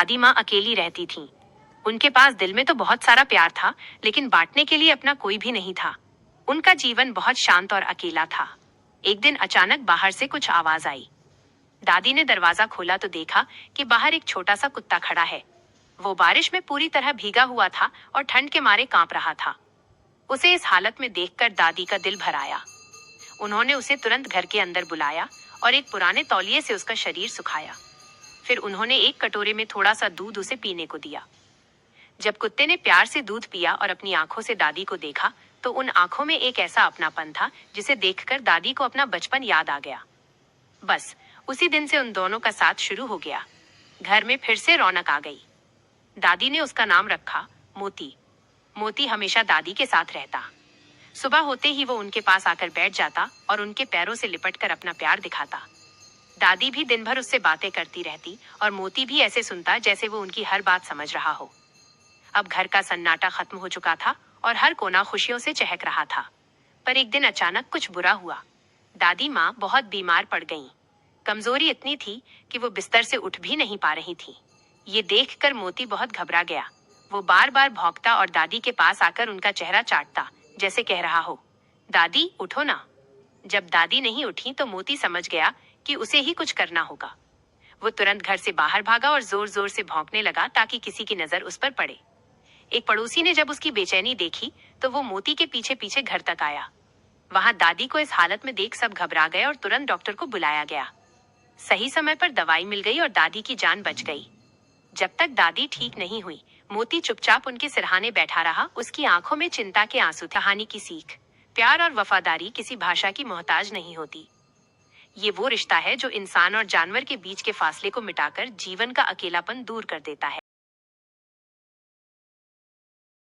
दादी माँ अकेली रहती थीं। उनके पास दिल में तो बहुत सारा प्यार था, लेकिन बांटने के लिए अपना कोई भी नहीं था। उनका जीवन बहुत शांत और अकेला था। एक दिन अचानक बाहर से कुछ आवाज आई। दादी ने दरवाजा खोला तो देखा कि बाहर एक छोटा सा कुत्ता खड़ा है। वो बारिश में पूरी तरह भीगा हुआ था और ठंड के मारे कांप रहा था। उसे इस हालत में देखकर दादी का दिल भर आया। उन्होंने उसे तुरंत घर के अंदर बुलाया और एक पुराने तौलिए से उसका शरीर सुखाया। फिर उन्होंने एक कटोरे में थोड़ा सा दूध उसे पीने को दिया। जब कुत्ते ने प्यार से दूध पिया और अपनी आंखों से दादी को देखा, तो उन आंखों में एक ऐसा अपनापन था जिसे देखकर दादी को अपना बचपन याद आ गया। बस उसी दिन से उन दोनों का साथ शुरू हो गया। घर में फिर से रौनक आ गई। दादी ने उसका नाम रखा मोती। मोती हमेशा दादी के साथ रहता। सुबह होते ही वो उनके पास आकर बैठ जाता और उनके पैरों से लिपटकर अपना प्यार दिखाता। दादी भी दिन भर उससे बातें करती रहती और मोती भी ऐसे सुनता जैसे वो उनकी हर बात समझ रहा हो। अब घर का सन्नाटा खत्म हो चुका था और हर कोना खुशियों से चहक रहा था। पर एक दिन अचानक कुछ बुरा हुआ। दादी माँ बहुत बीमार पड़ गईं। कमजोरी इतनी थी कि वो बिस्तर से उठ भी नहीं पा रही थी। ये देखकर मोती बहुत घबरा गया। वो बार बार भौंकता और दादी के पास आकर उनका चेहरा चाटता, जैसे कह रहा हो, दादी उठो ना। जब दादी नहीं उठी तो मोती समझ गया कि उसे ही कुछ करना होगा। वो तुरंत घर से बाहर भागा और जोर जोर से भौंकने लगा ताकि किसी की नजर उस पर पड़े। एक पड़ोसी ने जब उसकी बेचैनी देखी तो वो मोती के पीछे पीछे घर तक आया। वहां दादी को इस हालत में देख सब घबरा गए और तुरंत डॉक्टर को बुलाया गया। सही समय पर दवाई मिल गई और दादी की जान बच गई। जब तक दादी ठीक नहीं हुई, मोती चुपचाप उनके सिरहाने बैठा रहा। उसकी आंखों में चिंता के आंसू थे। कहानी की सीख: प्यार और वफादारी किसी भाषा की मोहताज नहीं होती। ये वो रिश्ता है जो इंसान और जानवर के बीच के फासले को मिटाकर जीवन का अकेलापन दूर कर देता है।